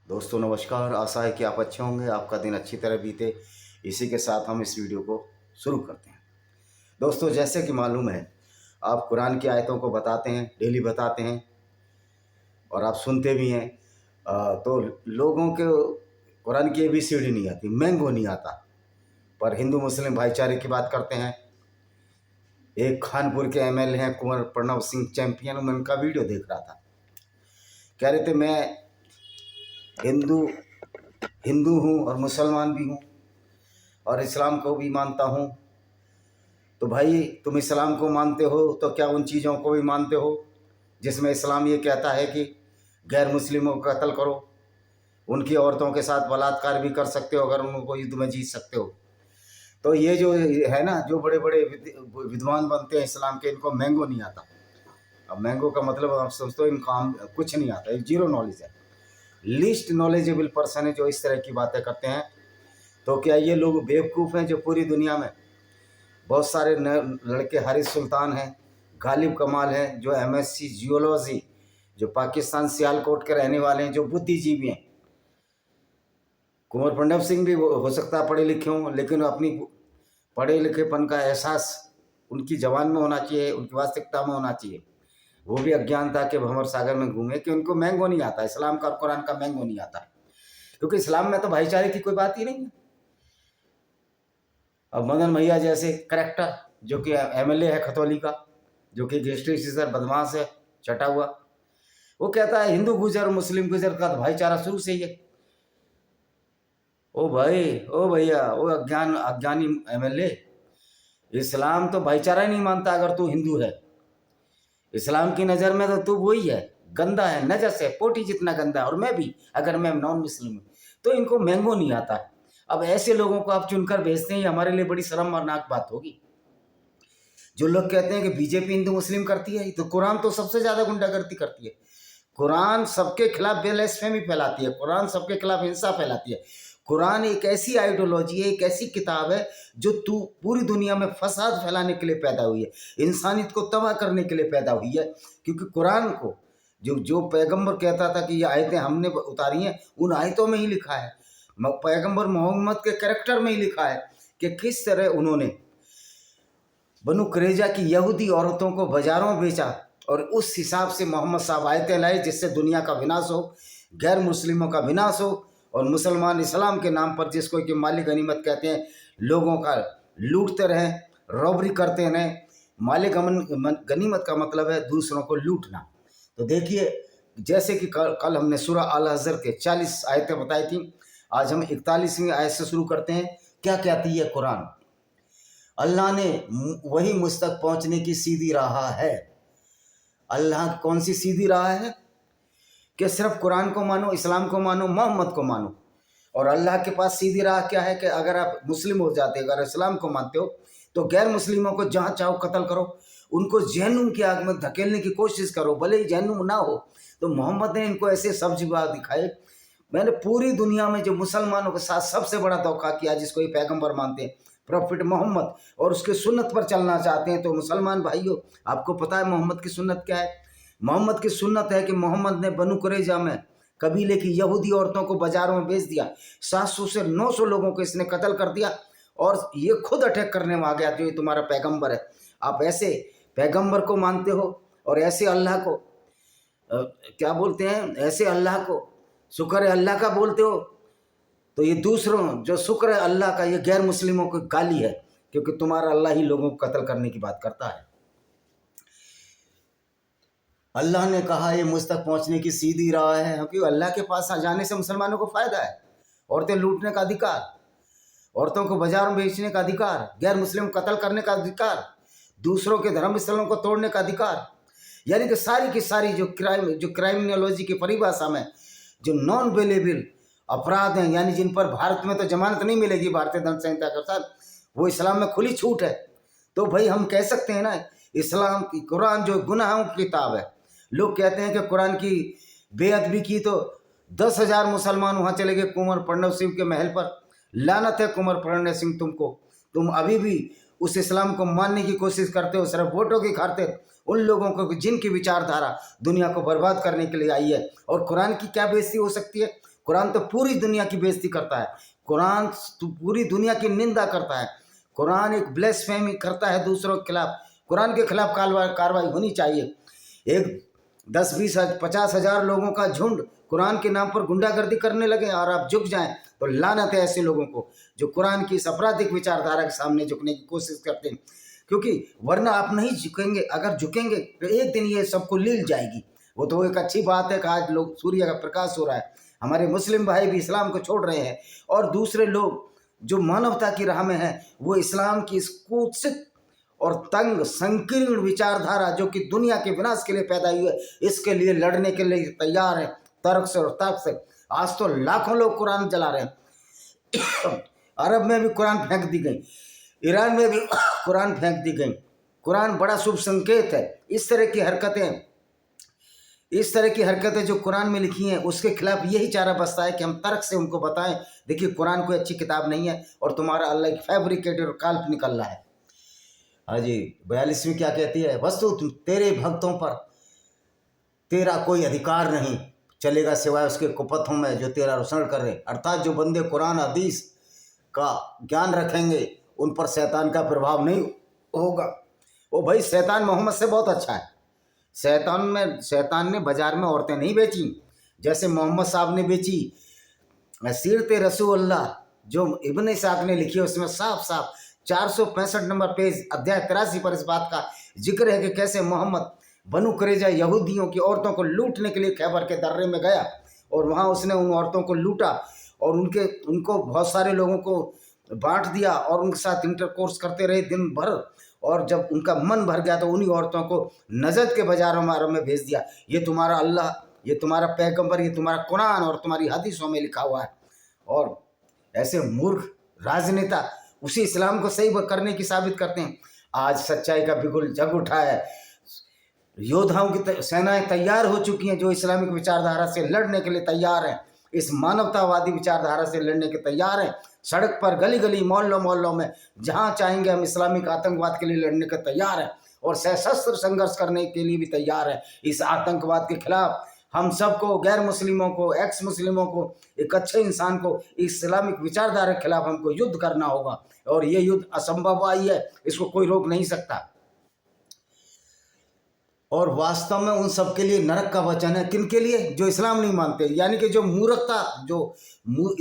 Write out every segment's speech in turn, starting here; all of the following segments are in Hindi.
दोस्तों नमस्कार। आशा है कि आप अच्छे होंगे, आपका दिन अच्छी तरह बीते। इसी के साथ हम इस वीडियो को शुरू करते हैं। दोस्तों जैसे कि मालूम है, आप कुरान की आयतों को बताते हैं, डेली बताते हैं और आप सुनते भी हैं। तो लोगों के कुरान की ABCD नहीं आती, मैंगो नहीं आता। पर हिंदू मुस्लिम भाईचारे की बात करते हैं। एक खानपुर के MLA हैं कुंवर प्रणव सिंह चैंपियन, मैं उनका वीडियो देख रहा था। कह रहे थे मैं हिंदू हिंदू हूँ और मुसलमान भी हूँ और इस्लाम को भी मानता हूँ। तो भाई तुम इस्लाम को मानते हो तो क्या उन चीज़ों को भी मानते हो जिसमें इस्लाम ये कहता है कि गैर मुस्लिमों को कत्ल करो, उनकी औरतों के साथ बलात्कार भी कर सकते हो अगर उनको युद्ध में जीत सकते हो। तो ये जो है ना, जो बड़े बड़े विद्वान बनते हैं इस्लाम के, इनको मैंगो नहीं आता। अब मैंगो का मतलब आप समझते हो, इनको कुछ नहीं आता, जीरो नॉलेज है। लीस्ट नॉलेजेबल पर्सन है जो इस तरह की बातें करते हैं। तो क्या ये लोग बेवकूफ़ हैं जो पूरी दुनिया में बहुत सारे लड़के, हारिस सुल्तान हैं, गालिब कमाल हैं जो MSc जियोलॉजी, जो पाकिस्तान सियालकोट के रहने वाले हैं, जो बुद्धिजीवी हैं। कुंवर प्रणव सिंह भी हो सकता है पढ़े लिखे हों, लेकिन अपनी पढ़े लिखेपन का एहसास उनकी जबान में होना चाहिए, उनकी वास्तविकता में होना चाहिए। वो भी अज्ञान था कि भंवर सागर में घूमे कि उनको मैंगो नहीं आता, इस्लाम का और कुरान का मैंगो नहीं आता, क्योंकि इस्लाम में तो भाईचारे की कोई बात ही नहीं है। अब मदन भैया जैसे करेक्टर, जो कि MLA है खतौली का, जो कि गेस्ट्री सीजर बदमाश है, चटा हुआ, वो कहता है हिंदू गुजर मुस्लिम गुजर का तो भाईचारा शुरू से ही है। ओ भाई, ओ भैया, ओ अज्ञानी MLA, इस्लाम तो भाईचारा ही नहीं मानता अगर तू हिंदू है। इस्लाम की नज़र में तो तू वही है, गंदा है, नजस है, पोटी जितना गंदा है। और मैं भी, अगर मैं नॉन मुस्लिम हूँ, तो इनको मैंगो नहीं आता है। अब ऐसे लोगों को आप चुनकर भेजते हैं, हमारे लिए बड़ी शर्मनाक बात होगी। जो लोग कहते हैं कि BJP हिंदू मुस्लिम करती है, तो कुरान तो सबसे ज़्यादा गुंडागर्दी करती है। कुरान सबके खिलाफ ब्लास्फेमी फैलाती है, कुरान सबके खिलाफ हिंसा फैलाती है। कुरान एक ऐसी आइडियोलॉजी है, एक ऐसी किताब है जो पूरी दुनिया में फसाद फैलाने के लिए पैदा हुई है, इंसानियत को तबाह करने के लिए पैदा हुई है। क्योंकि कुरान को जो जो पैगंबर कहता था कि ये आयतें हमने उतारी हैं, उन आयतों में ही लिखा है, पैगंबर मोहम्मद के कैरेक्टर में ही लिखा है कि किस तरह उन्होंने बनु कुरैजा की यहूदी औरतों को बाजारों में बेचा, और उस हिसाब से मोहम्मद साहब आयतें लाए जिससे दुनिया का विनाश हो, गैर मुस्लिमों का विनाश हो, और मुसलमान इस्लाम के नाम पर, जिसको कि माली गनीमत कहते हैं, लोगों का लूटते रहें, रॉबरी करते रहें। माली गनीमत का मतलब है दूसरों को लूटना। तो देखिए, जैसे कि कल हमने सूरह अल हज़र के 40 आयतें बताई थी, आज हम 41वीं आयत से शुरू करते हैं। क्या कहती है कुरान? अल्लाह ने वही मुझ तक पहुंचने की सीधी राह है। अल्लाह कौन सी सीधी राह है? कि सिर्फ कुरान को मानो, इस्लाम को मानो, मोहम्मद को मानो। और अल्लाह के पास सीधी राह क्या है कि अगर आप मुस्लिम हो जाते, अगर इस्लाम को मानते हो, तो गैर मुस्लिमों को जहाँ चाहो कत्ल करो, उनको जहन्नुम की आग में धकेलने की कोशिश करो, भले ही जहन्नुम ना हो। तो मोहम्मद ने इनको ऐसे सब्ज बाग दिखाए। मैंने पूरी दुनिया में जो मुसलमानों के साथ सबसे बड़ा धोखा किया, जिसको ये पैगंबर मानते हैं, प्रॉफिट मोहम्मद, और उसके सुन्नत पर चलना चाहते हैं। तो मुसलमान भाइयों, आपको पता है मोहम्मद की सुन्नत क्या है? मोहम्मद की सुन्नत है कि मोहम्मद ने बनु कुरैजा में कबीले की यहूदी औरतों को बाजारों में बेच दिया। 700 से 900 लोगों को इसने कत्ल कर दिया, और ये खुद अटैक करने में आ गया जो ये तुम्हारा पैगंबर है। आप ऐसे पैगंबर को मानते हो और ऐसे अल्लाह को क्या बोलते हैं, ऐसे अल्लाह को शुक्र है अल्लाह का बोलते हो। तो ये दूसरों जो शुक्र है अल्लाह का, ये गैर मुस्लिमों को गाली है, क्योंकि तुम्हारा अल्लाह ही लोगों को कत्ल करने की बात करता है। अल्लाह ने कहा ये मुझ तक पहुंचने की सीधी राह है, क्योंकि अल्लाह के पास जाने से मुसलमानों को फायदा है। औरतें लूटने का अधिकार, औरतों को बाजार में बेचने का अधिकार, गैर मुस्लिम कत्ल करने का अधिकार, दूसरों के धर्म स्थलों को तोड़ने का अधिकार, यानी कि सारी की सारी जो क्राइमिनोलॉजी की परिभाषा में जो नॉन वेलेबल अपराध हैं, यानी जिन पर भारत में तो जमानत नहीं मिलेगी भारतीय दंड संहिता के साथ, वो इस्लाम में खुली छूट है। तो भाई हम कह सकते हैं ना, इस्लाम की कुरान जो गुनाहों की किताब है। लोग कहते हैं कि कुरान की बेअदबी की तो 10,000 मुसलमान वहाँ चले गए कुंवर प्रणव सिंह के महल पर। लानत है कुंवर प्रणव सिंह तुमको, तुम अभी भी उस इस्लाम को मानने की कोशिश करते हो, सिर्फ वोटों की खातिर, उन लोगों को जिनकी विचारधारा दुनिया को बर्बाद करने के लिए आई है। और कुरान की क्या बेइज्जती हो सकती है? कुरान तो पूरी दुनिया की बेइज्जती करता है, कुरान तो पूरी दुनिया की निंदा करता है, कुरान एक ब्लेसफेमी करता है दूसरों के खिलाफ। कुरान के खिलाफ कार्रवाई होनी चाहिए। एक 10-20 50,000 लोगों का झुंड कुरान के नाम पर गुंडागर्दी करने लगे और आप झुक जाएं तो लानत है ऐसे लोगों को जो कुरान की इस आपराधिक विचारधारा के सामने झुकने की कोशिश करते हैं, क्योंकि वरना आप नहीं झुकेंगे। अगर झुकेंगे तो एक दिन ये सबको लील जाएगी। वो तो एक अच्छी बात है कि आज लोग सूर्य का प्रकाश हो रहा है, हमारे मुस्लिम भाई भी इस्लाम को छोड़ रहे हैं और दूसरे लोग जो मानवता की राह में हैं वो इस्लाम की इस कुत्सित और तंग संकीर्ण विचारधारा जो कि दुनिया के विनाश के लिए पैदा हुई है, इसके लिए लड़ने के लिए तैयार है, तर्क से और तर्क से। आज तो लाखों लोग कुरान जला रहे हैं। अरब में भी कुरान फेंक दी गई, ईरान में भी कुरान फेंक दी गई। कुरान बड़ा शुभ संकेत है। इस तरह की हरकतें जो कुरान में लिखी हैं उसके खिलाफ यही चारा बसता है कि हम तर्क से उनको बताएं, देखिए कुरान कोई अच्छी किताब नहीं है और तुम्हारा अल्लाह एक फैब्रिकेटेड और काल्पनिक अल्लाह है। हाँ जी, 42वीं क्या कहती है? वस्तु तेरे भक्तों पर तेरा कोई अधिकार नहीं चलेगा सिवाय उसके कुपथों में जो तेरा अनुसरण कर रहे। अर्थात जो बंदे कुरान हदीस का ज्ञान रखेंगे उन पर शैतान का प्रभाव नहीं होगा। वो भाई शैतान मोहम्मद से बहुत अच्छा है। शैतान ने बाजार में औरतें नहीं बेची जैसे मोहम्मद साहब ने बेची। सीरत रसूलुल्लाह जो इब्न इसाक ने लिखी है उसमें साफ साफ 465 नंबर पेज अध्याय 83 पर इस बात का जिक्र है कि कैसे मोहम्मद बनु कुरैजा यहूदियों की औरतों को लूटने के लिए खैबर के दर्रे में गया और वहाँ उसने उन औरतों को लूटा और उनको बहुत सारे लोगों को बांट दिया और उनके साथ इंटरकोर्स करते रहे दिन भर, और जब उनका मन भर गया तो उन्हीं औरतों को नजद के बाजारों में भेज दिया। ये तुम्हारा अल्लाह, ये तुम्हारा पैगंबर, ये तुम्हारा कुरान और तुम्हारी हदीसों में लिखा हुआ है। और ऐसे मूर्ख राजनेता उसी इस्लाम को सही करने की साबित करते हैं। आज सच्चाई का बिगुल जग उठा है। योद्धाओं की सेनाएं तैयार हो चुकी हैं जो इस्लामिक विचारधारा से लड़ने के लिए तैयार हैं, इस मानवतावादी विचारधारा से लड़ने के तैयार हैं। सड़क पर गली गली मोहल्लों में जहां चाहेंगे हम इस्लामिक आतंकवाद के लिए लड़ने के तैयार हैं और सशस्त्र संघर्ष करने के लिए भी तैयार हैं। इस आतंकवाद के खिलाफ हम सबको, गैर मुस्लिमों को, एक्स मुस्लिमों को, एक अच्छे इंसान को इस्लामिक विचारधारा के खिलाफ हमको युद्ध करना होगा और ये युद्ध असंभव आई है, इसको कोई रोक नहीं सकता। और वास्तव में उन सब के लिए नरक का वचन है। किन के लिए? जो इस्लाम नहीं मानते, यानी कि जो मूर्खता, जो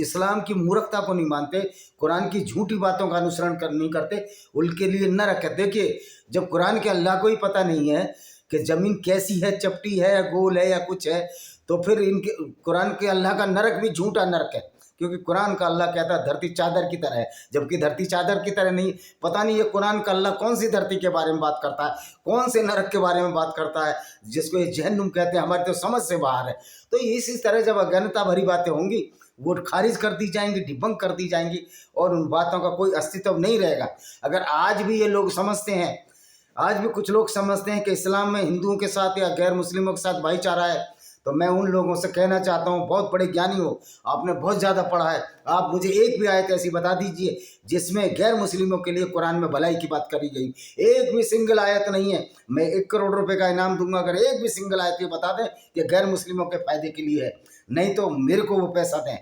इस्लाम की मूर्खता को नहीं मानते, कुरान की झूठी बातों का अनुसरण नहीं करते, उनके लिए नरक है। देखिए, जब कुरान के अल्लाह को ही पता नहीं है कि ज़मीन कैसी है, चपटी है या गोल है या कुछ है, तो फिर इनके कुरान के अल्लाह का नरक भी झूठा नरक है, क्योंकि कुरान का अल्लाह कहता है धरती चादर की तरह है, जबकि धरती चादर की तरह नहीं। पता नहीं ये कुरान का अल्लाह कौन सी धरती के बारे में बात करता है, कौन से नरक के बारे में बात करता है जिसको ये जहन्नुम कहते हैं, हमारी तो समझ से बाहर है। तो इसी तरह जब अज्ञानता भरी बातें होंगी वो खारिज कर दी जाएंगी, डिबंक कर दी जाएंगी और उन बातों का कोई अस्तित्व नहीं रहेगा। अगर आज भी ये लोग समझते हैं, आज भी कुछ लोग समझते हैं कि इस्लाम में हिंदुओं के साथ या गैर मुस्लिमों के साथ भाईचारा है, तो मैं उन लोगों से कहना चाहता हूँ, बहुत बड़े ज्ञानी हो, आपने बहुत ज़्यादा पढ़ा है, आप मुझे एक भी आयत ऐसी बता दीजिए जिसमें गैर मुस्लिमों के लिए कुरान में भलाई की बात करी गई। एक भी सिंगल आयत नहीं है। मैं 1 करोड़ रुपए का इनाम दूंगा अगर एक भी सिंगल आयत ये बता दें कि गैर मुस्लिमों के फायदे के लिए है, नहीं तो मेरे को वो पैसा दें।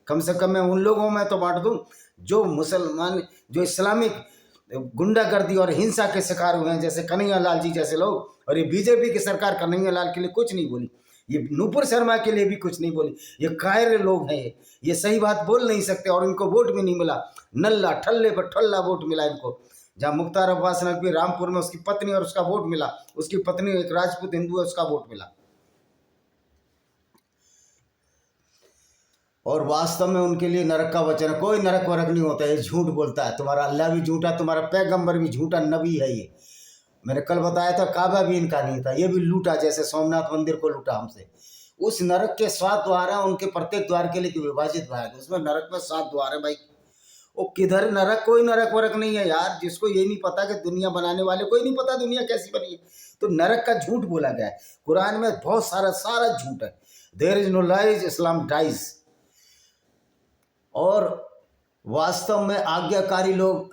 कम से कम मैं उन लोगों में तो बांट दूँ जो मुसलमान, जो इस्लामिक गुंडागर्दी और हिंसा के शिकार हुए हैं, जैसे कन्हैया लाल जी जैसे लोग। और ये बीजेपी की सरकार कन्हैया लाल के लिए कुछ नहीं बोली, ये नूपुर शर्मा के लिए भी कुछ नहीं बोली। ये कायर लोग हैं, ये सही बात बोल नहीं सकते और इनको वोट भी नहीं मिला। नल्ला ठल्ले पर ठल्ला वोट मिला इनको। जहाँ मुख्तार अब्बास नकवी रामपुर में उसकी पत्नी और उसका वोट मिला, उसकी पत्नी एक राजपूत हिंदू है, उसका वोट मिला। और वास्तव में उनके लिए नरक का वचन है। कोई नरक वरक नहीं होता है, ये झूठ बोलता है। तुम्हारा अल्लाह भी झूठा, तुम्हारा पैगंबर भी झूठा, नबी है ये। मैंने कल बताया था काबा भी इनका नहीं था, ये भी लूटा, जैसे सोमनाथ मंदिर को लूटा हमसे। उस नरक के 7 द्वार हैं, उनके प्रत्येक द्वार के लिए विभाजित भाग है। उसमें नरक में 7 द्वार है भाई। वो किधर नरक? कोई नरक वरक नहीं है यार। जिसको ये नहीं पता कि दुनिया बनाने वाले कोई नहीं पता दुनिया कैसी बनी है, तो नरक का झूठ बोला गया है। कुरान में बहुत सारा झूठ है। There is no lies, Islam dies. और वास्तव में आज्ञाकारी लोग,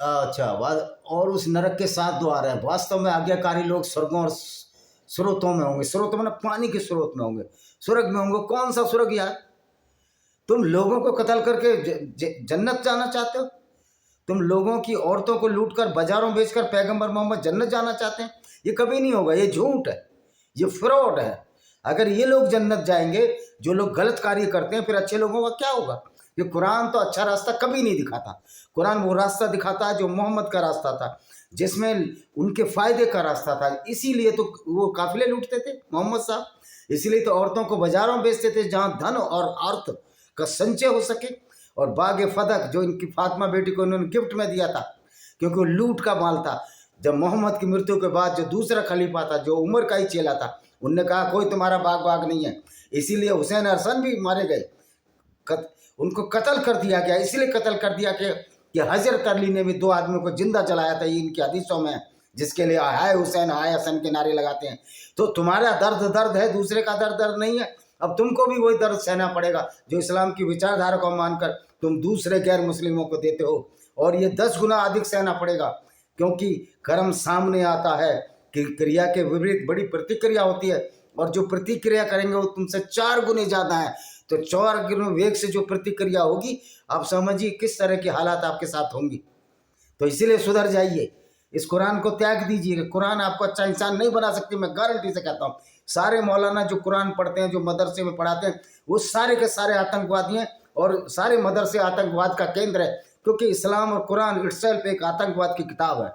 और उस नरक के 7 द्वार हैं। वास्तव में आज्ञाकारी लोग स्वर्गों और स्रोतों में होंगे। स्रोत में पानी के स्रोत में होंगे, स्वर्ग में होंगे। कौन सा स्वर्ग यार? तुम लोगों को कत्ल करके जन्नत जाना चाहते हो? तुम लोगों की औरतों को लूटकर बाजारों बेचकर पैगंबर मोहम्मद जन्नत जाना चाहते हैं? ये कभी नहीं होगा, ये झूठ है, ये फ्रॉड है। अगर ये लोग जन्नत जाएंगे, जो लोग गलत कार्य करते हैं, फिर अच्छे लोगों का क्या होगा? ये कुरान तो अच्छा रास्ता कभी नहीं दिखाता। कुरान वो रास्ता दिखाता है जो मोहम्मद का रास्ता था, जिसमें उनके फायदे का रास्ता था। इसीलिए तो वो काफिले लूटते थे मोहम्मद साहब, इसीलिए तो औरतों को बाजारों बेचते थे जहां धन और अर्थ का संचय हो सके। और बाग फदक जो इनकी फातिमा बेटी को इन्होंने गिफ्ट में दिया था, क्योंकि वो लूट का माल था। जब मोहम्मद की मृत्यु के बाद जो दूसरा खलीफा था, जो उमर का ही चेला था, उनने कहा कोई तुम्हारा बाग नहीं है, इसीलिए हुसैन अरसन भी मारे गए, उनको कत्ल कर दिया गया। इसलिए कत्ल कर दिया कि हजरत अली ने भी 2 आदमियों को जिंदा जलाया था, ये इनकी हदीसों में, जिसके लिए हाय हुसैन हाय हसन के नारे लगाते हैं। तो तुम्हारा दर्द दर्द है, दूसरे का दर्द दर्द नहीं है। अब तुमको भी वही दर्द सहना पड़ेगा जो इस्लाम की विचारधारा को मानकर तुम दूसरे गैर मुस्लिमों को देते हो, और ये 10 गुना अधिक सहना पड़ेगा, क्योंकि कर्म सामने आता है कि क्रिया के विपरीत बड़ी प्रतिक्रिया होती है, और जो प्रतिक्रिया करेंगे वो तुमसे 4 गुने ज़्यादा है। तो 4 गुने वेग से जो प्रतिक्रिया होगी, आप समझिए किस तरह की हालात आपके साथ होंगी। तो इसीलिए सुधर जाइए, इस कुरान को त्याग दीजिए। कुरान आपको अच्छा इंसान नहीं बना सकती, मैं गारंटी से कहता हूँ। सारे मौलाना जो कुरान पढ़ते हैं, जो मदरसे में पढ़ाते हैं, वो सारे के सारे आतंकवादी हैं, और सारे मदरसे आतंकवाद का केंद्र है, क्योंकि इस्लाम और कुरान इटसेल्फ एक आतंकवाद की किताब है।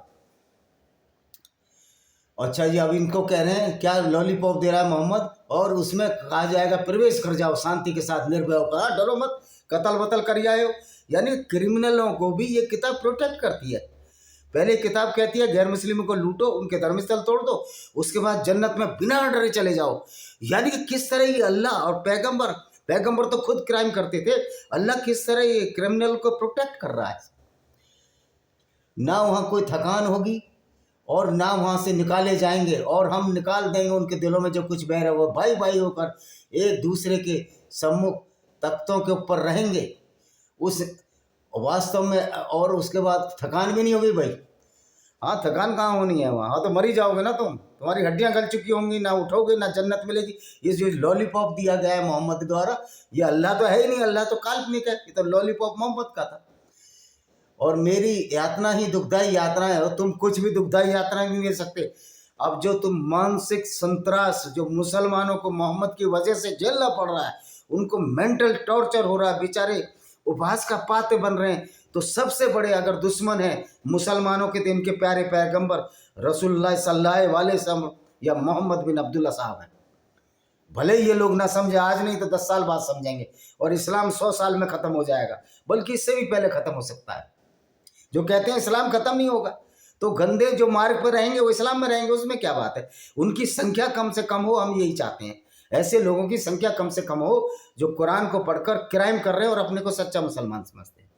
अच्छा जी, अब इनको कह रहे हैं क्या लॉलीपॉप दे रहा है मोहम्मद, और उसमें कहा जाएगा प्रवेश कर जाओ शांति के साथ, निर्भय होकर, डरो मत, कत्ल वतल कर आए हो। यानी क्रिमिनलों को भी ये किताब प्रोटेक्ट करती है। पहले किताब कहती है गैर मुस्लिमों को लूटो, उनके धर्मस्थल तोड़ दो, उसके बाद जन्नत में बिना डरे चले जाओ। यानी कि किस तरह ये अल्लाह और पैगंबर तो खुद क्राइम करते थे, अल्लाह किस तरह ये क्रिमिनल को प्रोटेक्ट कर रहा है। ना वहाँ कोई थकान होगी और ना वहाँ से निकाले जाएंगे, और हम निकाल देंगे उनके दिलों में जो कुछ बह रहा है। वो भाई भाई होकर एक दूसरे के सम्मुख तख्तों के ऊपर रहेंगे उस वास्तव में, और उसके बाद थकान भी नहीं होगी भाई। हाँ, थकान कहाँ होनी है वहाँ, हाँ तो मरी जाओगे ना तुम, तुम्हारी हड्डियाँ गल चुकी होंगी, ना उठोगे ना जन्नत मिलेगी। ये जो लॉलीपॉप दिया गया है मोहम्मद द्वारा, ये अल्लाह तो है ही नहीं, अल्लाह तो काल्पनिक है, ये तो लॉलीपॉप मोहम्मद का था। और मेरी यातना ही दुखदायी यात्रा है, और तुम कुछ भी दुखदायी यात्रा नहीं ले सकते। अब जो तुम मानसिक संतरास जो मुसलमानों को मोहम्मद की वजह से झेलना पड़ रहा है, उनको मेंटल टॉर्चर हो रहा है, बेचारे उपहास का पात्र बन रहे हैं, तो सबसे बड़े अगर दुश्मन हैं मुसलमानों के तो इनके प्यारे पैगंबर रसूलुल्लाह सल्लल्लाहु अलैहि वसल्लम या मोहम्मद बिन अब्दुल्ला साहब हैं। भले ही ये लोग ना समझे आज, नहीं तो 10 साल बाद समझेंगे, और इस्लाम 100 साल में ख़त्म हो जाएगा, बल्कि इससे भी पहले ख़त्म हो सकता है। जो कहते हैं इस्लाम ख़त्म नहीं होगा, तो गंदे जो मार्ग पर रहेंगे वो इस्लाम में रहेंगे, उसमें क्या बात है। उनकी संख्या कम से कम हो, हम यही चाहते हैं, ऐसे लोगों की संख्या कम से कम हो जो कुरान को पढ़कर क्राइम कर रहे हैं और अपने को सच्चा मुसलमान समझते हैं।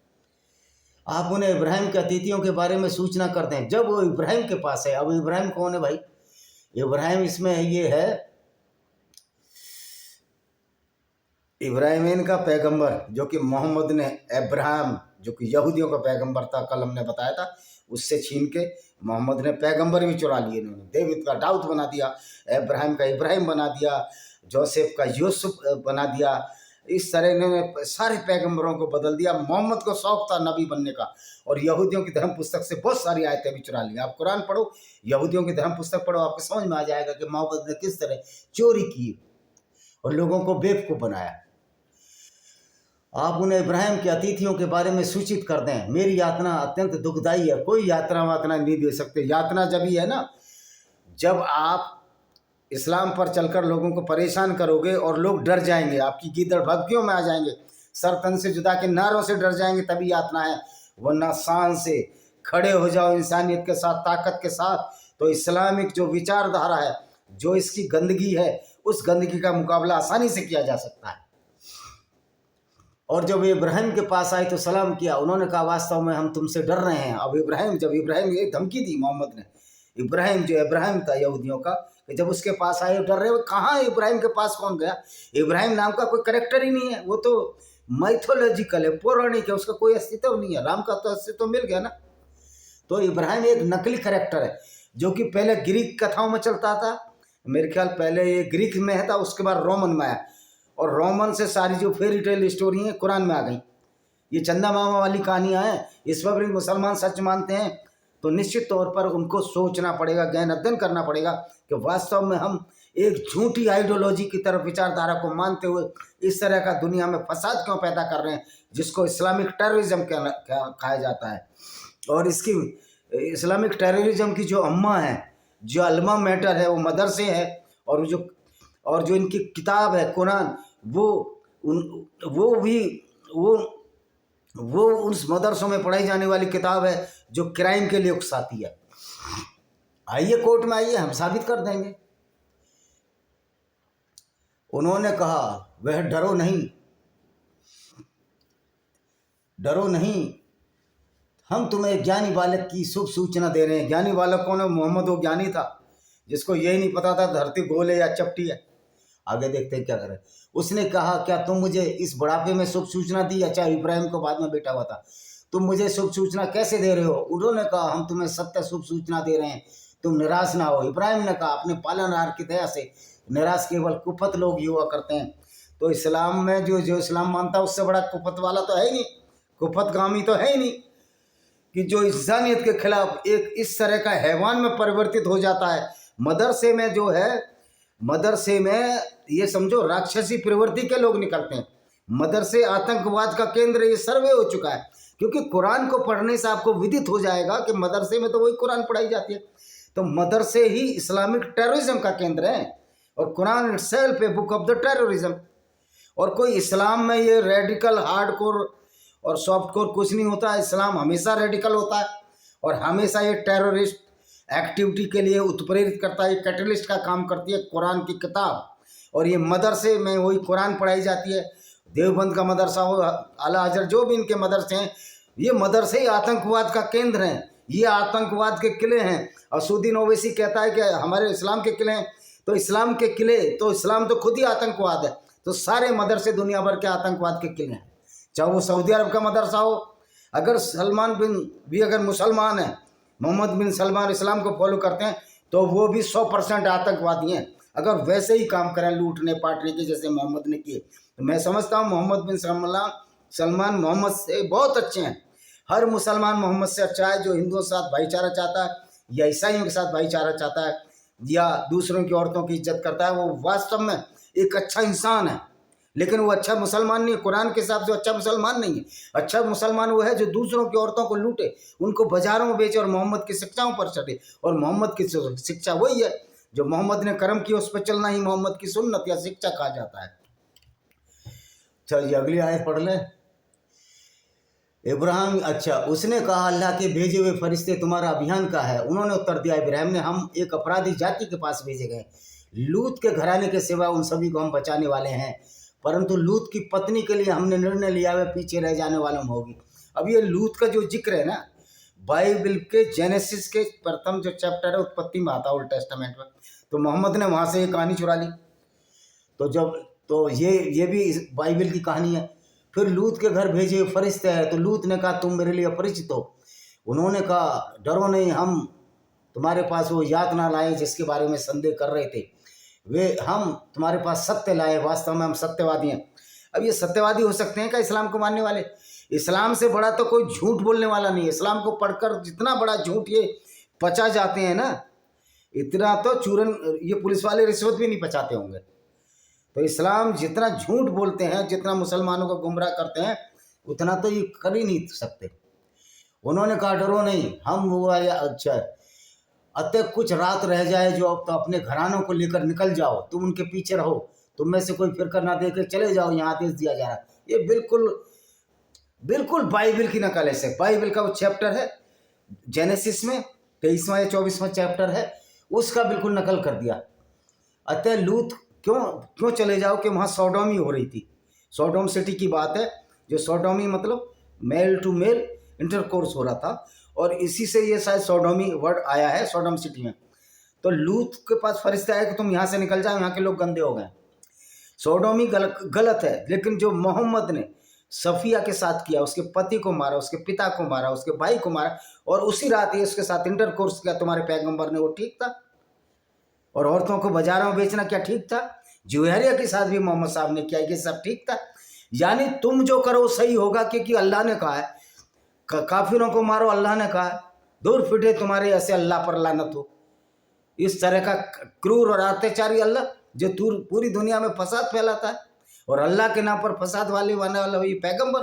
आप उन्हें इब्राहिम के अतिथियों के बारे में सूचना करते हैं जब वो इब्राहिम के पास है। अब इब्राहिम कौन है भाई? इब्राहिम इसमें ये है, इब्राहिम इनका पैगंबर, जो कि मोहम्मद ने अब्राहम जो कि यहूदियों का पैगंबर था, कल हमने बताया था, उससे छीन के मोहम्मद ने पैगंबर भी चुरा लिए। इन्होंने डेविड का दाऊद बना दिया, अब्राहम का इब्राहिम बना दिया, जोसेफ का यूसुफ बना दिया। इस तरह इन्होंने सारे पैगंबरों को बदल दिया। मोहम्मद को शौक था नबी बनने का, और यहूदियों की धर्म पुस्तक से बहुत सारी आयतें भी चुरा ली। आप कुरान पढ़ो, यहूदियों की धर्म पुस्तक पढ़ो, आपको समझ में आ जाएगा कि मोहम्मद ने किस तरह चोरी की और लोगों को बेवकूफ़ बनाया। आप उन्हें इब्राहिम के अतिथियों के बारे में सूचित कर दें, मेरी यातना अत्यंत दुखदाई है। कोई यात्रा वातना नहीं दे सकते। यातना जब ही है ना, जब आप इस्लाम पर चलकर लोगों को परेशान करोगे और लोग डर जाएंगे, आपकी गीदड़ भक्तियों में आ जाएंगे, सर तन से जुदा के नारों से डर जाएंगे, तभी यातना है। वरना शान से खड़े हो जाओ इंसानियत के साथ, ताकत के साथ। तो इस्लामिक जो विचारधारा है, जो इसकी गंदगी है, उस गंदगी का मुकाबला आसानी से किया जा सकता है। और जब इब्राहिम के पास आए तो सलाम किया, उन्होंने कहा वास्तव में हम तुमसे डर रहे हैं। अब जब इब्राहिम ये धमकी दी मोहम्मद ने, इब्राहिम जो इब्राहिम था यहूदियों का, जब उसके पास आए डर रहे। कहाँ इब्राहिम के पास कौन गया? इब्राहिम नाम का कोई करेक्टर ही नहीं है, वो तो माइथोलॉजिकल है, पौराणिक है, उसका कोई अस्तित्व नहीं है। राम का तो अस्तित्व मिल गया ना। तो इब्राहिम एक नकली करेक्टर है, जो कि पहले ग्रीक कथाओं में चलता था। मेरे ख्याल पहले ये ग्रीक में था, उसके बाद रोमन में आया। और रोमन से सारी जो फेरी टेल स्टोरी हैं कुरान में आ गई। ये चंदा मामा वाली कहानियाँ हैं। इस पर भी मुसलमान सच मानते हैं तो निश्चित तौर पर उनको सोचना पड़ेगा, गहन अध्ययन करना पड़ेगा कि वास्तव में हम एक झूठी आइडियोलॉजी की तरफ विचारधारा को मानते हुए इस तरह का दुनिया में फसाद क्यों पैदा कर रहे हैं, जिसको इस्लामिक टेररिज्म कहा जाता है। और इसकी इस्लामिक टेररिज्म की जो अम्मा है, जो अल्मा मैटर है, वो मदरसे है। और जो इनकी किताब है कुरान, वो उस मदरसों में पढ़ाई जाने वाली किताब है जो क्राइम के लिए उकसाती है। आइए कोर्ट में आइए, हम साबित कर देंगे। उन्होंने कहा वह डरो नहीं, हम तुम्हें ज्ञानी बालक की शुभ सूचना दे रहे हैं। ज्ञानी बालक कौन है? मोहम्मद वो ज्ञानी था जिसको यही नहीं पता था धरती गोल है या चपटी है। आगे देखते हैं क्या करे। उसने कहा क्या तुम मुझे इस बुढ़ापे में शुभ सूचना दी? अच्छा, इब्राहिम को बाद में बेटा हुआ था। तुम मुझे शुभ सूचना कैसे दे रहे हो? उन्होंने कहा हम तुम्हें सत्य शुभ सूचना दे रहे हैं, तुम निराश ना हो। इब्राहिम ने कहा अपने पालनहार की दया से निराश केवल कुफत लोग ही हुआ करते हैं। तो इस्लाम में जो इस्लाम मानता है उससे बड़ा कुफत वाला तो है ही नहीं, कुफतगामी तो है ही नहीं, कि जो इंसानियत के खिलाफ एक इस तरह का हैवान में परिवर्तित हो जाता है। मदरसे में जो है, मदरसे में ये समझो राक्षसी प्रवृत्ति के लोग निकलते हैं। मदरसे आतंकवाद का केंद्र ये सर्वे हो चुका है, क्योंकि कुरान को पढ़ने से आपको विदित हो जाएगा कि मदरसे में तो वही कुरान पढ़ाई जाती है। तो मदरसे ही इस्लामिक टेररिज्म का केंद्र है और Quran itself a book of the terrorism. और कोई इस्लाम में ये रेडिकल हार्डकोर और सॉफ्टकोर कुछ नहीं होता है। इस्लाम हमेशा रेडिकल होता है और हमेशा ये टेररिस्ट एक्टिविटी के लिए उत्प्रेरित करता है। कैटलिस्ट का काम करती है कुरान की किताब। और ये मदरसे में वही कुरान पढ़ाई जाती है। देवबंद का मदरसा हो, आला हजरत, जो भी इनके मदरसे हैं, ये मदरसे ही आतंकवाद का केंद्र हैं, ये आतंकवाद के किले हैं। असुद्दीन ओवैसी कहता है कि हमारे इस्लाम के किले हैं, तो इस्लाम के किले, तो इस्लाम तो खुद ही आतंकवाद है। तो सारे मदरसे दुनिया भर के आतंकवाद के किले हैं, चाहे वो सऊदी अरब का मदरसा हो। अगर सलमान बिन भी अगर मुसलमान है, मोहम्मद बिन सलमान इस्लाम को फॉलो करते हैं, तो वो भी 100% आतंकवादी हैं। अगर वैसे ही काम करें लूटने पाटने के जैसे मोहम्मद ने किए, तो मैं समझता हूँ मोहम्मद बिन सलमान मोहम्मद से बहुत अच्छे हैं। हर मुसलमान मोहम्मद से अच्छा है, जो हिंदुओं के साथ भाईचारा चाहता है या ईसाइयों के साथ भाईचारा चाहता है या दूसरों की औरतों की इज्जत करता है, वो वास्तव में एक अच्छा इंसान है। लेकिन वो अच्छा मुसलमान नहीं है, कुरान के हिसाब से अच्छा मुसलमान नहीं है। अच्छा मुसलमान वो है जो दूसरों की औरतों को लूटे, उनको बाजारों में बेचे और मोहम्मद की शिक्षाओं पर चढ़े। और मोहम्मद की शिक्षा वही है जो मोहम्मद ने कर्म किया, उस पर चलना ही मोहम्मद की सुन्नत या शिक्षा कहा जाता है। चलिए अगली आयत पढ़ लें। इब्राहिम, अच्छा, उसने कहा अल्लाह के भेजे हुए फरिश्ते तुम्हारा अभियान का है। उन्होंने उत्तर दिया इब्राहिम ने, हम एक अपराधी जाति के पास भेजे गए। लूत के घराने के सिवा उन सभी को हम बचाने वाले हैं, परंतु लूत की पत्नी के लिए हमने निर्णय लिया वह पीछे रह जाने वालों में होगी। अब ये लूत का जो जिक्र है ना, बाइबल के जेनेसिस के प्रथम जो चैप्टर है, उत्पत्ति में आता है ओल्ड टेस्टामेंट में, तो मोहम्मद ने वहाँ से ये कहानी चुरा ली। तो ये भी बाइबल की कहानी है। फिर लूत के घर भेजे फरिश्ते हैं, तो लूत ने कहा तुम मेरे लिए अपरिचित हो। उन्होंने कहा डरो नहीं, हम तुम्हारे पास वो यातना लाए जिसके बारे में संदेह कर रहे थे, वे हम तुम्हारे पास सत्य लाए, वास्तव में हम सत्यवादी हैं। अब ये सत्यवादी हो सकते हैं क्या इस्लाम को मानने वाले? इस्लाम से बड़ा तो कोई झूठ बोलने वाला नहीं है। इस्लाम को पढ़कर जितना बड़ा झूठ ये पचा जाते हैं ना, इतना तो चूरन ये पुलिस वाले रिश्वत भी नहीं पचाते होंगे। तो इस्लाम जितना झूठ बोलते हैं, जितना मुसलमानों को गुमराह करते हैं, उतना तो ये कर ही नहीं सकते। उन्होंने कहा डरो नहीं, हम हुआ या अच्छा, अतः कुछ रात रह जाए जो अब तो अपने घरानों को लेकर निकल जाओ, तुम उनके पीछे रहो, तुम में से कोई फिर ना देके चले जाओ, यहाँ आदेश दिया जा रहा है। ये बिल्कुल बाइबल की नकल है। बाइबल का वो चैप्टर है जेनेसिस में 23वां या 24वां चैप्टर है, उसका बिल्कुल नकल कर दिया। अतः लूत क्यों चले जाओ कि वहाँ सोडोमी हो रही थी। सोडोम सिटी की बात है, जो सोडोमी मतलब मेल टू मेल इंटरकोर्स हो रहा था, और इसी से ये शायद सोडोमी वर्ड आया है सोडोम सिटी में। तो लूत के पास फरिश्ता है कि तुम यहाँ से निकल जाओ, यहाँ के लोग गंदे हो गए। सोडोमी गलत है, लेकिन जो मोहम्मद ने सफिया के साथ किया, उसके पति को मारा, उसके पिता को मारा, उसके भाई को मारा, और उसी रात ये उसके साथ इंटरकोर्स किया तुम्हारे पैगंबर ने, वो ठीक था? और औरतों को बाजारों में बेचना क्या ठीक था? जुवेरिया के साथ भी मोहम्मद साहब ने किया, ये सब ठीक था। यानी तुम जो करो सही होगा, क्योंकि अल्लाह ने कहा है काफिरों को मारो, अल्लाह ने कहा है, दूर फिटे तुम्हारे ऐसे अल्लाह पर लानत हो। इस तरह का क्रूर और अत्याचारी अल्लाह जो पूरी दुनिया में फसाद फैलाता है, और अल्लाह के नाम पर फसाद वाले वाला वही पैगंबर,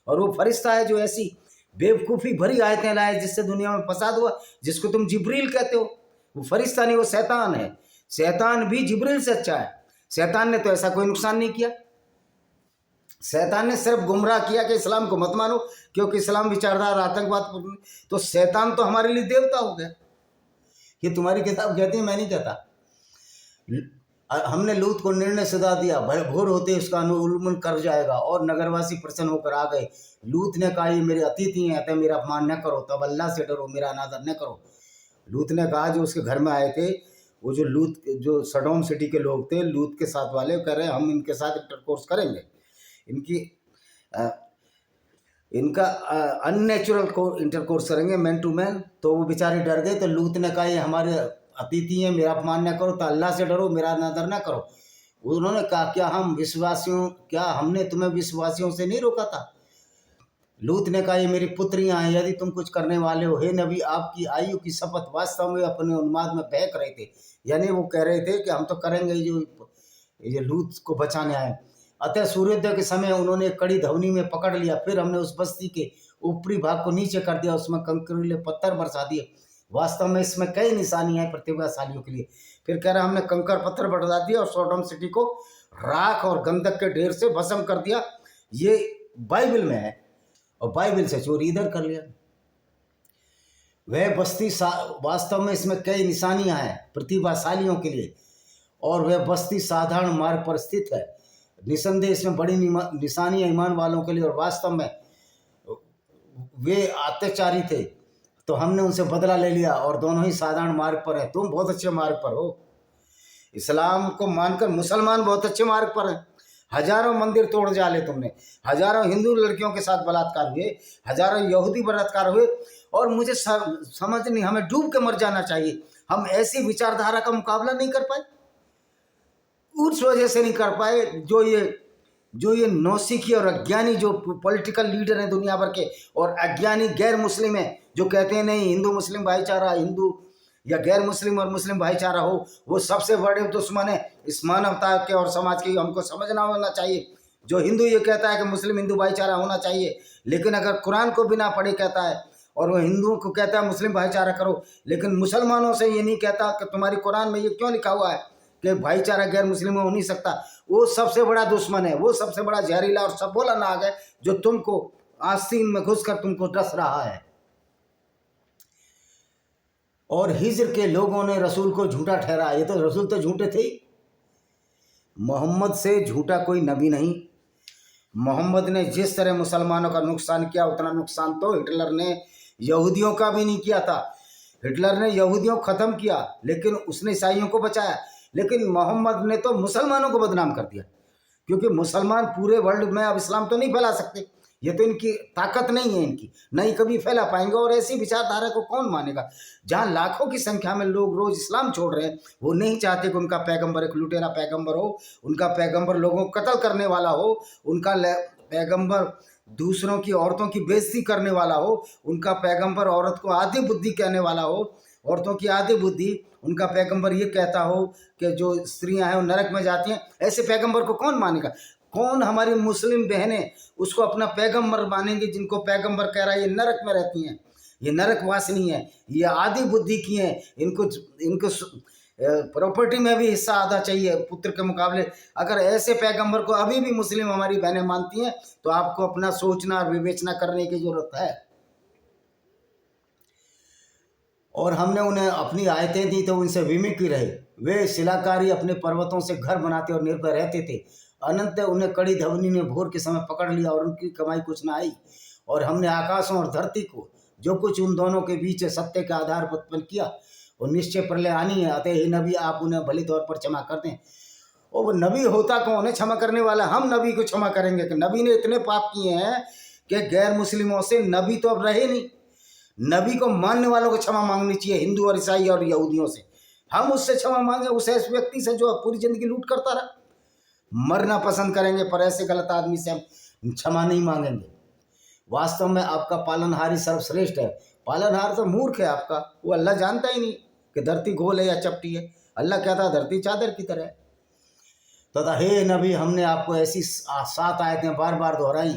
और वो फरिश्ता है जो ऐसी बेवकूफ़ी भरी आयतें लाए जिससे दुनिया में फसाद हुआ, जिसको तुम जिब्रील कहते हो। वो फरिश्ता नहीं, वो शैतान है। शैतान भी जिब्रील से अच्छा है। शैतान ने तो ऐसा कोई नुकसान नहीं किया। शैतान ने सिर्फ गुमराह किया कि इस्लाम को मत मानो, क्योंकि इस्लाम विचारधारा आतंकवाद। तो शैतान तो हमारे लिए देवता हो गया। ये तुम्हारी किताब कहती है, मैं नहीं कहता। हमने लूत को निर्णय सजा दिया, भोर होते उसका अनुउल्मन कर जाएगा, और नगरवासी प्रसन्न होकर आ गए। लूत ने कहा ये मेरे अतिथि हैं, अतः मेरा अपमान न करो, तब अल्लाह से डरो, मेरा अनादर न करो। लूत ने कहा, जो उसके घर में आए थे, वो जो सडोम सिटी के लोग थे, लूत के साथ वाले, कह रहे हम इनके साथ इंटरकोर्स करेंगे, इनका अननेचुरल इंटरकोर्स करेंगे, मैन टू मैन। तो वो बेचारे डर गए। तो लूत ने कहा ये हमारे अतिथि हैं, मेरा अपमान न करो, तो अल्लाह से डरो, मेरा अनादर न करो। उन्होंने कहा क्या हमने तुम्हें विश्वासियों से नहीं रोका था? लूत ने कहा ये मेरी पुत्रियां हैं, यदि तुम कुछ करने वाले हो, हे नबी आपकी आयु की शपथ। वास्तव में अपने उन्माद में बहक रहे थे, यानी वो कह रहे थे कि हम तो करेंगे, जो लूत को बचाने आए। अतः सूर्योदय के समय उन्होंने कड़ी ध्वनि में पकड़ लिया, फिर हमने उस बस्ती के ऊपरी भाग को नीचे कर दिया, उसमें कंकरीले पत्थर बरसा दिए। वास्तव में इसमें कई निशानियां हैं प्रतिभाशालियों के लिए। फिर कह रहा हमने कंकर पत्थर बरसा दिया और सोडोम सिटी को राख और गंधक के ढेर से भस्म कर दिया। ये बाइबल में है, और बाइबल से चोरी इधर कर लिया। वह बस्ती वास्तव में इसमें कई निशानियां हैं प्रतिभाशालियों के लिए, और वह बस्ती साधारण मार्ग पर स्थित है। निसंदेह इसमें बड़ी निशानियां ईमान वालों के लिए, और वास्तव में वे अत्याचारी थे, तो हमने उनसे बदला ले लिया, और दोनों ही साधारण मार्ग पर हैं। तुम बहुत अच्छे मार्ग पर हो, इस्लाम को मानकर मुसलमान बहुत अच्छे मार्ग पर हैं। हजारों मंदिर तोड़ डाले तुमने, हजारों हिंदू लड़कियों के साथ बलात्कार हुए, हजारों यहूदी बलात्कार हुए, और मुझे समझ नहीं, हमें डूब के मर जाना चाहिए। हम ऐसी विचारधारा का मुकाबला नहीं कर पाए, उस वजह से नहीं कर पाए जो ये नौसिखी और अज्ञानी जो पॉलिटिकल लीडर हैं दुनिया भर के, और अज्ञानी गैर मुस्लिम हैं जो कहते हैं नहीं हिंदू मुस्लिम भाईचारा, हिंदू या गैर मुस्लिम और मुस्लिम भाईचारा हो, वो सबसे बड़े दुश्मन है इस मानवता के और समाज की। हमको समझना होना चाहिए। जो हिंदू ये कहता है कि मुस्लिम हिंदू भाईचारा होना चाहिए, लेकिन अगर कुरान को बिना पढ़े कहता है, और वो हिंदुओं को कहता है मुस्लिम भाईचारा करो, लेकिन मुसलमानों से ये नहीं कहता कि तुम्हारी कुरान में ये क्यों लिखा हुआ है कि भाईचारा गैर मुस्लिम में हो नहीं सकता, वो सबसे बड़ा दुश्मन है, वो सबसे बड़ा जहरीला और सब बोला नाग है जो तुमको आस्तीन में घुसकर तुमको डस रहा है। और हिज्र के लोगों ने रसूल को झूठा ठहराया। ये तो रसूल तो झूठे थे ही, मोहम्मद से झूठा कोई नबी नहीं। मोहम्मद ने जिस तरह मुसलमानों का नुकसान किया, उतना नुकसान तो हिटलर ने यहूदियों का भी नहीं किया था। हिटलर ने यहूदियों को ख़त्म किया, लेकिन उसने ईसाइयों को बचाया। लेकिन मोहम्मद ने तो मुसलमानों को बदनाम कर दिया, क्योंकि मुसलमान पूरे वर्ल्ड में अब इस्लाम तो नहीं फैला सकते, ये तो इनकी ताकत नहीं है, इनकी नहीं कभी फैला पाएंगे। और ऐसी विचारधारा को कौन मानेगा? जहाँ लाखों की संख्या में लोग रोज इस्लाम छोड़ रहे हैं, वो नहीं चाहते कि उनका पैगंबर एक लुटेरा पैगंबर हो, उनका पैगंबर लोगों को कत्ल करने वाला हो, उनका पैगंबर दूसरों की औरतों की बेइज्जती करने वाला हो, उनका पैगंबर औरत को आधी बुद्धि कहने वाला हो, औरतों की आधी बुद्धि, उनका पैगंबर ये कहता हो कि जो स्त्रियां हैं वो नरक में जाती हैं। ऐसे पैगंबर को कौन मानेगा? कौन हमारी मुस्लिम बहनें उसको अपना पैगंबर मानेंगे जिनको पैगंबर कह रहा है ये नरक में रहती हैं, ये नरक वासिनी है, ये आधी बुद्धि की हैं, इनको प्रॉपर्टी में भी हिस्सा आधा चाहिए पुत्र के मुकाबले। अगर ऐसे पैगंबर को अभी भी मुस्लिम हमारी बहनें मानती हैं तो आपको अपना सोचना और विवेचना करने की जरूरत है। और हमने उन्हें अपनी आयतें दी तो उनसे विमुख रहे। वे शिलाकारी अपने पर्वतों से घर बनाते और निर्भय रहते थे। अनंत उन्हें कड़ी ध्वनि ने भोर के समय पकड़ लिया और उनकी कमाई कुछ न आई। और हमने आकाशों और धरती को जो कुछ उन दोनों के बीच सत्य के आधार पर उत्पन्न किया और निश्चय प्रलय आनी है। अतः हे नबी आप उन्हें भली तौर पर क्षमा कर दें। और वो नबी होता कौन है क्षमा करने वाला? हम नबी को क्षमा करेंगे कि नबी ने इतने पाप किए हैं कि गैर मुस्लिमों से नबी तो अब रहे नहीं। नबी को मानने वालों को क्षमा मांगनी चाहिए, हिंदू और ईसाई और यहूदियों से। हम उससे क्षमा मांगे, उस ऐसे व्यक्ति से जो पूरी जिंदगी लूट करता रहा। मरना पसंद करेंगे, पर ऐसे गलत आदमी से हम क्षमा नहीं मांगेंगे। वास्तव में आपका पालनहार ही सर्वश्रेष्ठ है। पालनहार तो मूर्ख है आपका, वो अल्लाह जानता ही नहीं कि धरती गोल है या चपटी है। अल्लाह कहता है धरती चादर की तरह है। तथा हे नबी, हमने आपको ऐसी 7 आयतें बार बार दोहराई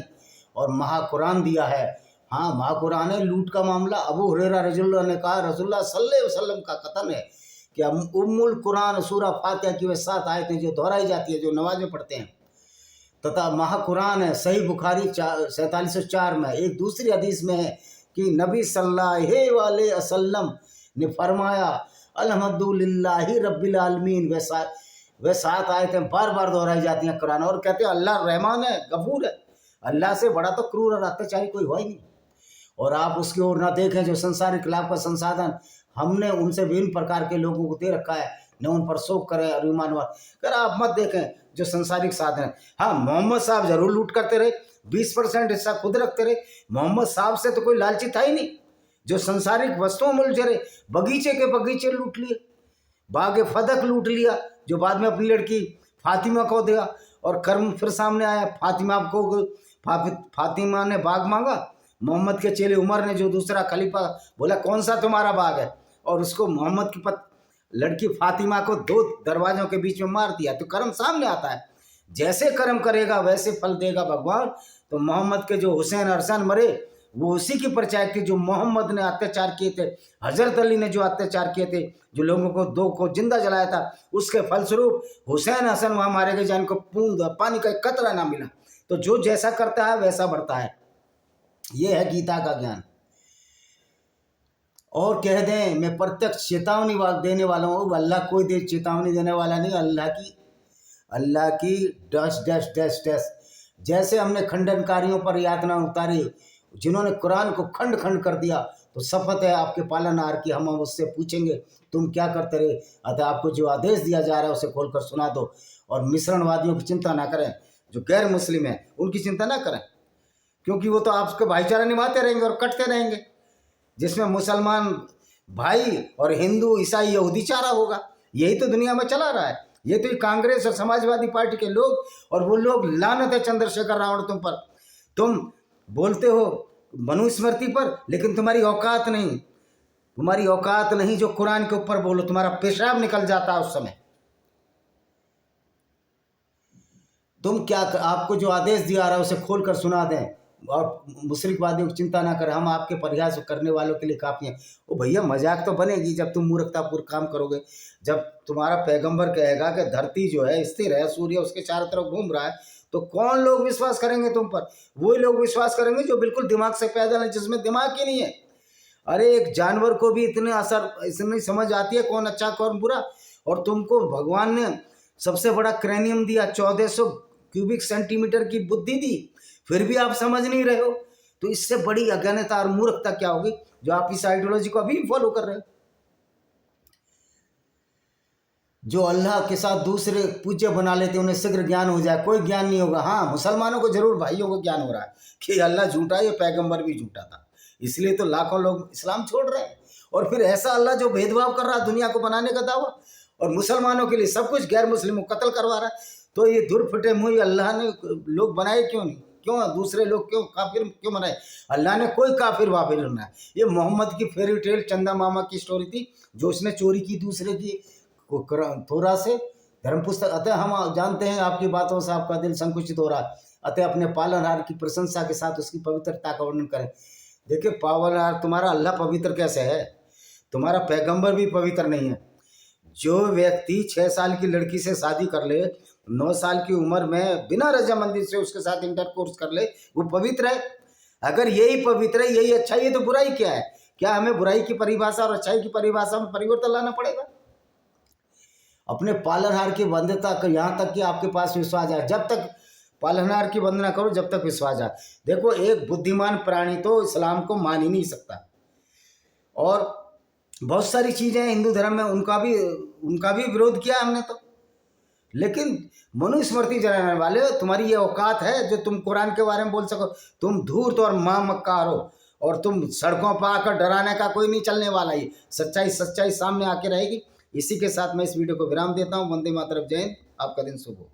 और महाकुरान दिया है। हाँ, महाकुरान है। लूट का मामला अबू हुरैरा रज़ियल्लाहु अन्हु ने कहा, रसूलुल्लाह सल्लल्लाहु अलैहि वसल्लम का कथन है कि उम्मुल कुरान सूरा फातिहा की वे 7 आयतें जो दोहराई जाती है, जो नमाज में पढ़ते हैं, तथा महाकुरान है। सही बुखारी 4704 में एक दूसरी हदीस में है कि नबी सल्लल्लाहु अलैहि वसल्लम ने फरमाया, अल्हम्दुलिल्लाहि रब्बिल आलमीन। वे 7 आयतें बार बार दोहराई जाती हैं कुरान, और कहते हैं अल्लाह रहमान है, गफूर है। अल्लाह से बड़ा तो क्रूर और अत्याचारी कोई हुआ ही नहीं। और आप उसकी ओर ना देखें जो संसारिक लाभ का संसाधन हमने उनसे विभिन्न प्रकार के लोगों को दे रखा है, न उन पर शोक करें और ईमान कर आप मत देखें जो संसारिक साधन है। हाँ, मोहम्मद साहब जरूर लूट करते रहे, 20% हिस्सा खुद रखते रहे। मोहम्मद साहब से तो कोई लालची था ही नहीं जो संसारिक वस्तुओं में उलझे रहे। बगीचे के बगीचे लूट लिए, बाग फदक लूट लिया जो बाद में अपनी लड़की फातिमा को दिया, और कर्म फिर सामने आया। फातिमा ने बाग मांगा, मोहम्मद के चेले उमर ने जो दूसरा खलीफा बोला कौन सा तुम्हारा बाग है, और उसको मोहम्मद की लड़की फातिमा को 2 दरवाजों के बीच में मार दिया। तो कर्म सामने आता है, जैसे कर्म करेगा वैसे फल देगा भगवान। तो मोहम्मद के जो हुसैन अरसन मरे वो उसी की परछाई थी जो मोहम्मद ने अत्याचार किए थे। हजरत अली ने जो अत्याचार किए थे, जो लोगों को 2 को जिंदा जलाया था, उसके फलस्वरूप हुसैन हसन वहाँ मारे गए जिनको बूंद पानी का एक कतरा ना मिला। तो जो जैसा करता है वैसा बढ़ता है। ये है गीता का ज्ञान। और कह दें मैं प्रत्यक्ष चेतावनी देने वाला हूँ, अल्लाह कोई देर चेतावनी देने वाला नहीं। अल्लाह की डैश डैश डैश डैश। जैसे हमने खंडनकारियों पर यातना उतारी जिन्होंने कुरान को खंड खंड कर दिया, तो शपथ है आपके पालनहार की, हम उससे पूछेंगे तुम क्या करते रहे। अतः आपको जो आदेश दिया जा रहा है उसे खोलकर सुना दो, और मिश्रणवादियों की चिंता ना करें, जो गैर मुस्लिम है उनकी चिंता ना करें, क्योंकि वो तो आपके भाईचारा निभाते रहेंगे और कटते रहेंगे। जिसमें मुसलमान भाई और हिंदू ईसाई यहूदी चारा होगा। यही तो दुनिया में चला रहा है। ये तो कांग्रेस और समाजवादी पार्टी के लोग, और वो लोग लानत है चंद्रशेखर रावण तुम पर। तुम बोलते हो मनुस्मृति पर, लेकिन तुम्हारी औकात नहीं जो कुरान के ऊपर बोलो। तुम्हारा पेशाब निकल जाता है उस समय। तुम क्या, आपको जो आदेश दिया रहा है उसे खोलकर सुना दें, और मुशरिकवादियों की चिंता ना करें, हम आपके प्रयास करने वालों के लिए काफ़ी हैं। ओ भैया, मजाक तो बनेगी जब तुम मूर्खतापूर्ण काम करोगे। जब तुम्हारा पैगंबर कहेगा कि धरती जो है स्थिर है, सूर्य उसके चारों तरफ घूम रहा है, तो कौन लोग विश्वास करेंगे तुम पर? वही लोग विश्वास करेंगे जो बिल्कुल दिमाग से पैदल है, जिसमें दिमाग ही नहीं है। अरे एक जानवर को भी इतनी समझ आती है कौन अच्छा कौन बुरा। और तुमको भगवान ने सबसे बड़ा क्रैनियम दिया, 1400 क्यूबिक सेंटीमीटर की बुद्धि दी, फिर भी आप समझ नहीं रहे हो। तो इससे बड़ी अज्ञानता और मूर्खता क्या होगी जो आप इस आइडियोलॉजी को अभी फॉलो कर रहे हो। जो अल्लाह के साथ दूसरे पूज्य बना लेते उन्हें शीघ्र ज्ञान हो जाए, कोई ज्ञान नहीं होगा। हाँ, मुसलमानों को जरूर, भाइयों को ज्ञान हो रहा है कि अल्लाह झूठा है, ये पैगंबर भी झूठा था, इसलिए तो लाखों लोग इस्लाम छोड़ रहे हैं। और फिर ऐसा अल्लाह जो भेदभाव कर रहा है दुनिया को बनाने का दावा, और मुसलमानों के लिए सब कुछ, गैर मुस्लिमों को कत्ल करवा रहा है। तो ये दुर्फटे मुँह अल्लाह ने लोग बनाए क्यों नहीं? क्यों दूसरे लोग क्यों काफिर क्यों बनाए? अल्लाह ने कोई काफिर वाफिर नहीं बनाया। ये मोहम्मद की फेरी टेल चंदा मामा की स्टोरी थी, जो उसने चोरी की दूसरे की थोड़ा से धर्म पुस्तक। अतः हम जानते हैं आपकी बातों से आपका दिल संकुचित हो रहा है, अतः अपने पालनहार की प्रशंसा के साथ उसकी पवित्रता का वर्णन करें। देखिए पालनहार तुम्हारा अल्लाह पवित्र कैसे है? तुम्हारा पैगंबर भी पवित्र नहीं है। जो व्यक्ति 6 साल की लड़की से शादी कर ले, 9 साल की उम्र में बिना रजामंदी से उसके साथ इंटरकोर्स कर ले, वो पवित्र है? अगर यही पवित्र है, यही अच्छा है, तो बुराई क्या है? क्या हमें बुराई की परिभाषा और अच्छाई की परिभाषा में परिवर्तन लाना पड़ेगा? अपने पालनहार की वंदना कर, यहाँ तक कि आपके पास विश्वास है। जब तक पालनहार की वंदना करो जब तक विश्वास है। देखो एक बुद्धिमान प्राणी तो इस्लाम को मान ही नहीं सकता, और बहुत सारी चीज़ें हिंदू धर्म में उनका भी विरोध किया हमने तो। लेकिन मनुस्मृति जलाने वाले, तुम्हारी ये औकात है जो तुम कुरान के बारे में बोल सको? तुम धूर्त और मां मक्कार हो, और तुम सड़कों पर आकर डराने का कोई नहीं चलने वाला। ही सच्चाई सामने आके रहेगी। इसी के साथ मैं इस वीडियो को विराम देता हूँ। वंदे मातरम, जय हिंद, आपका दिन शुभ हो।